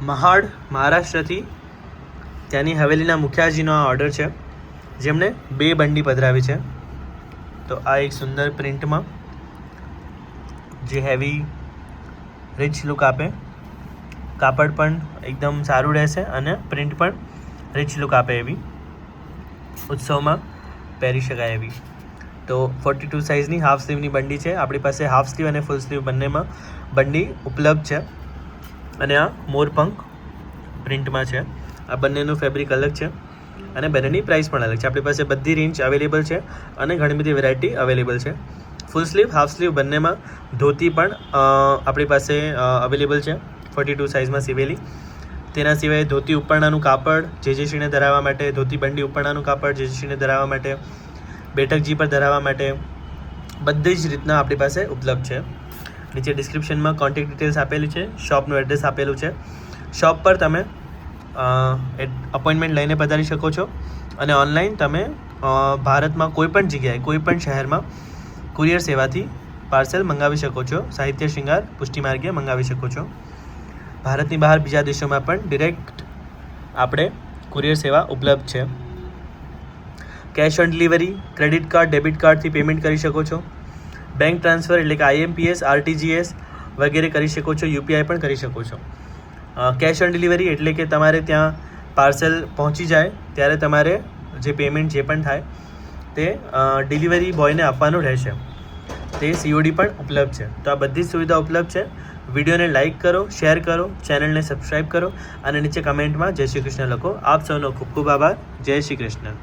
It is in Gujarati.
महाड महाराष्ट्रથી ત્યાંની હવેલીના મુખિયાજીનો આ ઓર્ડર છે, જેમણે 2 બંડી પધરાવી છે. તો આ એક સુંદર પ્રિન્ટમાં જે હેવી રિચ લુક આપે, કાપડ પણ એકદમ સારું રહેશે અને પ્રિન્ટ પણ રિચ લુક આપે એવી, ઉત્સવમાં પહેરી શકાય એવી. તો 42 સાઇઝની હાફ સ્લીવની બંડી છે. આપણી પાસે હાફ સ્લીવ અને ફૂલ સ્લીવ બંનેમાં બંડી ઉપલબ્ધ છે. અને આ મોરપંખ પ્રિન્ટમાં છે. આ બંનેનું ફેબ્રિક અલગ છે અને બંનેની પ્રાઇસ પણ અલગ છે. આપણી પાસે બધી રેન્જ અવેલેબલ છે અને ઘણી બધી વેરાયટી અવેલેબલ છે. ફૂલ સ્લીવ હાફ સ્લીવ બંનેમાં ધોતી પણ આપણી પાસે અવેલેબલ છે 42 સાઇઝમાં સીવેલી. તેના સિવાય ધોતી ઉપરણાનું કાપડ જેજેશ્રીને ધરાવવા માટે, ધોતી બંડી ઉપરણાનું કાપડ જેજેશ્રીને ધરાવવા માટે, બેઠકજી પર ધરાવવા માટે બધી જ રીતના આપણી પાસે ઉપલબ્ધ છે. નીચે ડિસ્ક્રિપ્શનમાં કોન્ટેક્ટ ડિટેલ્સ આપેલી છે, શોપનું એડ્રેસ આપેલું છે. શોપ પર તમે અપોઇન્ટમેન્ટ લઈને પધારી શકો છો અને ઓનલાઈન તમે ભારતમાં કોઈપણ જગ્યાએ કોઈપણ શહેરમાં કુરિયર સેવાથી પાર્સલ મંગાવી શકો છો. સાહિત્ય શૃંગાર પુષ્ટિ માર્ગે મંગાવી શકો છો. ભારતની બહાર બીજા દેશોમાં પણ ડિરેક્ટ આપણે કુરિયર સેવા ઉપલબ્ધ છે. Cash on delivery, credit card, debit કાર્ડથી પેમેન્ટ કરી શકો છો. બેંક ટ્રાન્સફર એટલે કે IMPS, RTGS વગેરે કરી શકો છો. UPI પણ કરી શકો છો. કેશ ઓન ડિલિવરી એટલે કે તમારે ત્યાં પાર્સલ પહોંચી જાય ત્યારે તમારે જે પેમેન્ટ જે પણ થાય તે ડિલિવરી બોયને આપવાનું રહેશે. તે COD પણ ઉપલબ્ધ છે. તો આ બધી જ સુવિધા ઉપલબ્ધ છે. વિડીયોને લાઇક કરો, શેર કરો, ચેનલને સબસ્ક્રાઈબ કરો અને નીચે કમેન્ટમાં જય શ્રી કૃષ્ણ લખો. આપ સૌનો ખૂબ ખૂબ આભાર. જય શ્રી કૃષ્ણ.